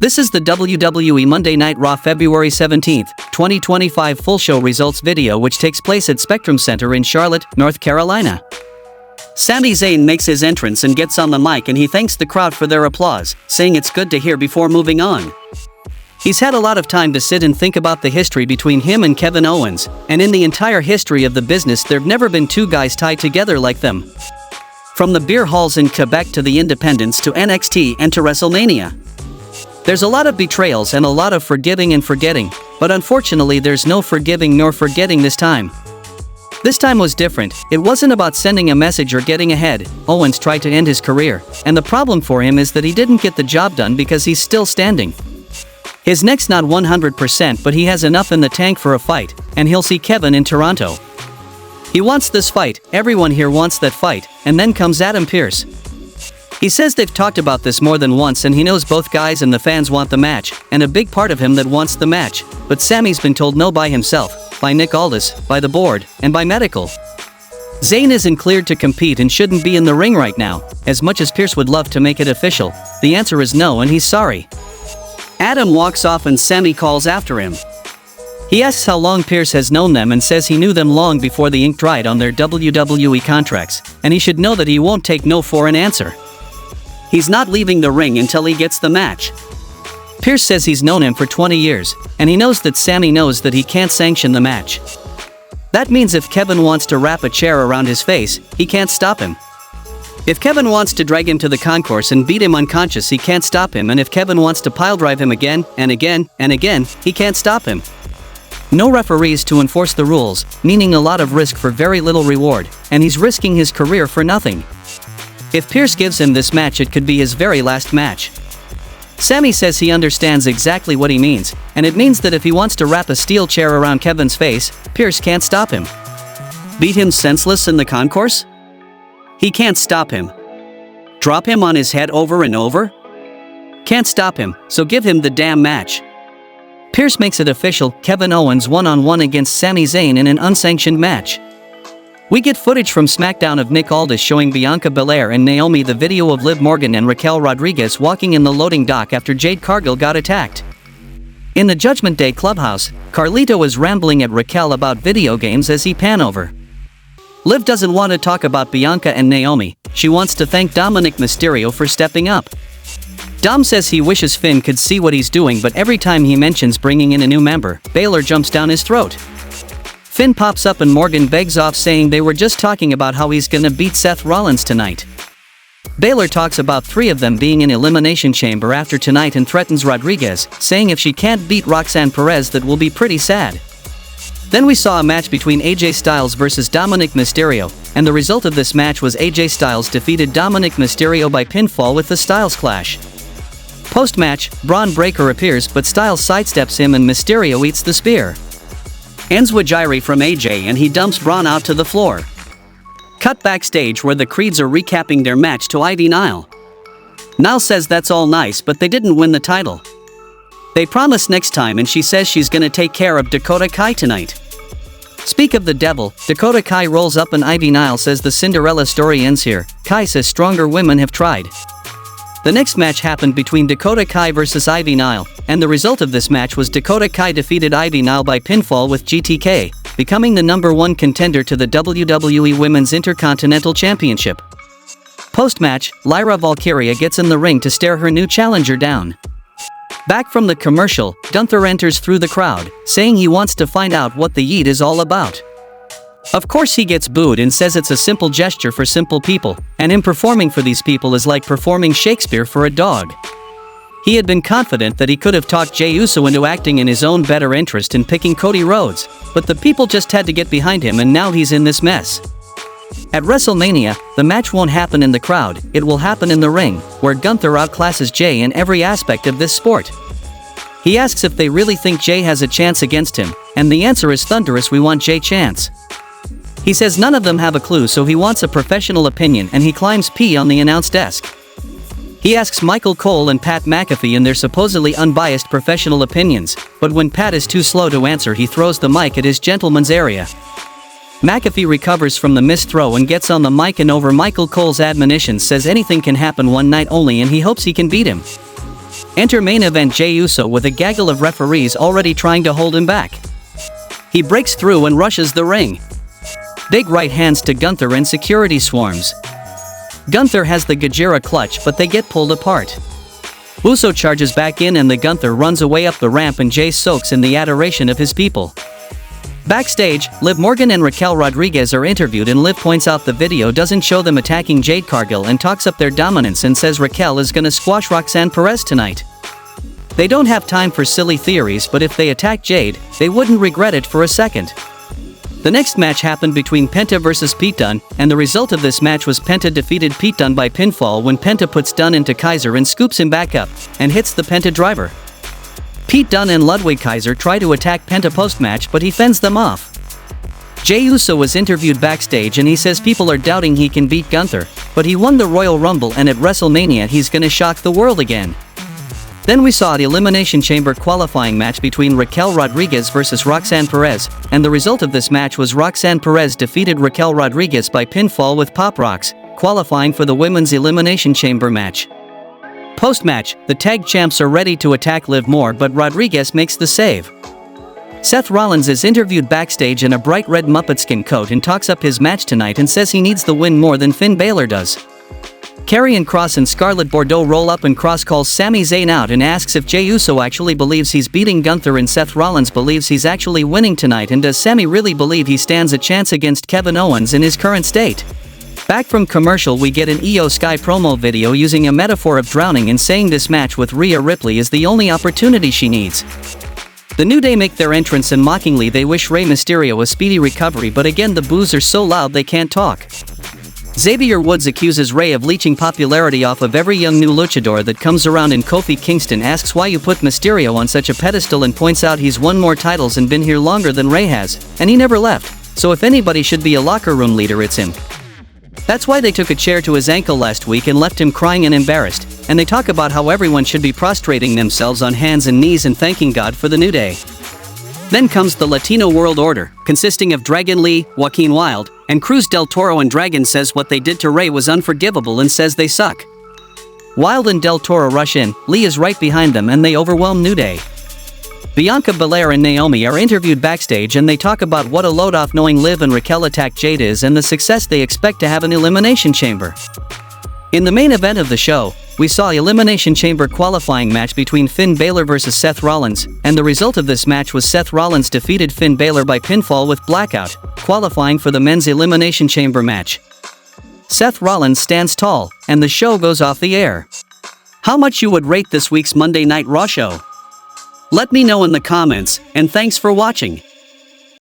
This is the WWE Monday Night Raw February 17, 2025 full show results video which takes place at Spectrum Center in Charlotte, North Carolina. Sami Zayn makes his entrance and gets on the mic and he thanks the crowd for their applause, saying it's good to hear before moving on. He's had a lot of time to sit and think about the history between him and Kevin Owens, and in the entire history of the business there've never been two guys tied together like them. From the beer halls in Quebec to the Independents to NXT and to WrestleMania. There's a lot of betrayals and a lot of forgiving and forgetting, but unfortunately there's no forgiving nor forgetting this time. This time was different. It wasn't about sending a message or getting ahead. Owens tried to end his career, and the problem for him is that he didn't get the job done because he's still standing. His neck's not 100%, but he has enough in the tank for a fight, and he'll see Kevin in Toronto. He wants this fight, everyone here wants that fight, and then comes Adam Pearce. He says they've talked about this more than once and he knows both guys and the fans want the match, and a big part of him that wants the match, but Sami's been told no by himself, by Nick Aldis, by the board, and by medical. Zayn isn't cleared to compete and shouldn't be in the ring right now. As much as Pearce would love to make it official, the answer is no and he's sorry. Adam walks off and Sami calls after him. He asks how long Pearce has known them and says he knew them long before the ink dried on their WWE contracts, and he should know that he won't take no for an answer. He's not leaving the ring until he gets the match. Pearce says he's known him for 20 years, and he knows that Sami knows that he can't sanction the match. That means if Kevin wants to wrap a chair around his face, he can't stop him. If Kevin wants to drag him to the concourse and beat him unconscious, he can't stop him, and if Kevin wants to piledrive him again, and again, and again, he can't stop him. No referees to enforce the rules, meaning a lot of risk for very little reward, and he's risking his career for nothing. If Pearce gives him this match, it could be his very last match. Sami says he understands exactly what he means, and it means that if he wants to wrap a steel chair around Kevin's face, Pearce can't stop him. Beat him senseless in the concourse? He can't stop him. Drop him on his head over and over? Can't stop him, so give him the damn match. Pearce makes it official, Kevin Owens one-on-one against Sami Zayn in an unsanctioned match. We get footage from SmackDown of Nick Aldis showing Bianca Belair and Naomi the video of Liv Morgan and Raquel Rodriguez walking in the loading dock after Jade Cargill got attacked. In the Judgment Day clubhouse, Carlito is rambling at Raquel about video games as he pan over. Liv doesn't want to talk about Bianca and Naomi, she wants to thank Dominic Mysterio for stepping up. Dom says he wishes Finn could see what he's doing, but every time he mentions bringing in a new member, Baylor jumps down his throat. Finn pops up and Morgan begs off saying they were just talking about how he's gonna beat Seth Rollins tonight. Baylor talks about three of them being in Elimination Chamber after tonight and threatens Rodriguez, saying if she can't beat Roxanne Perez that will be pretty sad. Then we saw a match between AJ Styles versus Dominic Mysterio, and the result of this match was AJ Styles defeated Dominic Mysterio by pinfall with the Styles Clash. Post-match, Braun Breaker appears but Styles sidesteps him and Mysterio eats the spear. Ends Wajiri from AJ and he dumps Braun out to the floor. Cut backstage where the Creeds are recapping their match to Ivy Nile. Nile says that's all nice but they didn't win the title. They promise next time and she says she's gonna take care of Dakota Kai tonight. Speak of the devil, Dakota Kai rolls up and Ivy Nile says the Cinderella story ends here. Kai says stronger women have tried. The next match happened between Dakota Kai versus Ivy Nile, and the result of this match was Dakota Kai defeated Ivy Nile by pinfall with GTK, becoming the #1 contender to the WWE Women's Intercontinental Championship. Post-match, Lyra Valkyria gets in the ring to stare her new challenger down. Back from the commercial, Gunther enters through the crowd, saying he wants to find out what the Yeet is all about. Of course he gets booed and says it's a simple gesture for simple people, and him performing for these people is like performing Shakespeare for a dog. He had been confident that he could have talked Jey Uso into acting in his own better interest in picking Cody Rhodes, but the people just had to get behind him and now he's in this mess. At WrestleMania, the match won't happen in the crowd, it will happen in the ring, where Gunther outclasses Jey in every aspect of this sport. He asks if they really think Jey has a chance against him, and the answer is thunderous: we want Jey chance. He says none of them have a clue, so he wants a professional opinion and he climbs P on the announce desk. He asks Michael Cole and Pat McAfee in their supposedly unbiased professional opinions, but when Pat is too slow to answer he throws the mic at his gentleman's area. McAfee recovers from the missed throw and gets on the mic and over Michael Cole's admonitions says anything can happen one night only and he hopes he can beat him. Enter main event Jey Uso with a gaggle of referees already trying to hold him back. He breaks through and rushes the ring. Big right hands to Gunther and security swarms. Gunther has the Gajira clutch but they get pulled apart. Uso charges back in and the Gunther runs away up the ramp and Jey soaks in the adoration of his people. Backstage, Liv Morgan and Raquel Rodriguez are interviewed and Liv points out the video doesn't show them attacking Jade Cargill and talks up their dominance and says Raquel is gonna squash Roxanne Perez tonight. They don't have time for silly theories, but if they attack Jade, they wouldn't regret it for a second. The next match happened between Penta vs Pete Dunne, and the result of this match was Penta defeated Pete Dunne by pinfall when Penta puts Dunne into Kaiser and scoops him back up, and hits the Penta driver. Pete Dunne and Ludwig Kaiser try to attack Penta post-match but he fends them off. Jey Uso was interviewed backstage and he says people are doubting he can beat Gunther, but he won the Royal Rumble and at WrestleMania he's gonna shock the world again. Then we saw the Elimination Chamber qualifying match between Raquel Rodriguez vs Roxanne Perez, and the result of this match was Roxanne Perez defeated Raquel Rodriguez by pinfall with Pop Rocks, qualifying for the Women's Elimination Chamber match. Post-match, the tag champs are ready to attack Liv more but Rodriguez makes the save. Seth Rollins is interviewed backstage in a bright red Muppet-skin coat and talks up his match tonight and says he needs the win more than Finn Balor does. Karrion Kross and Scarlett Bordeaux roll up and Kross calls Sami Zayn out and asks if Jey Uso actually believes he's beating Gunther and Seth Rollins believes he's actually winning tonight and does Sami really believe he stands a chance against Kevin Owens in his current state. Back from commercial we get an Io Sky promo video using a metaphor of drowning and saying this match with Rhea Ripley is the only opportunity she needs. The New Day make their entrance and mockingly they wish Rey Mysterio a speedy recovery but again the boos are so loud they can't talk. Xavier Woods accuses Rey of leeching popularity off of every young new luchador that comes around and Kofi Kingston asks why you put Mysterio on such a pedestal and points out he's won more titles and been here longer than Rey has, and he never left, so if anybody should be a locker room leader it's him. That's why they took a chair to his ankle last week and left him crying and embarrassed, and they talk about how everyone should be prostrating themselves on hands and knees and thanking God for the New Day. Then comes the Latino World Order, consisting of Dragon Lee, Joaquin Wilde, and Cruz del Toro and Dragon says what they did to Rey was unforgivable and says they suck. Wilde and del Toro rush in, Lee is right behind them and they overwhelm New Day. Bianca Belair and Naomi are interviewed backstage and they talk about what a load off knowing Liv and Raquel attack Jade is and the success they expect to have in Elimination Chamber. In the main event of the show, we saw Elimination Chamber qualifying match between Finn Balor vs Seth Rollins, and the result of this match was Seth Rollins defeated Finn Balor by pinfall with Blackout, qualifying for the Men's Elimination Chamber match. Seth Rollins stands tall, and the show goes off the air. How much you would rate this week's Monday Night Raw show? Let me know in the comments, and thanks for watching.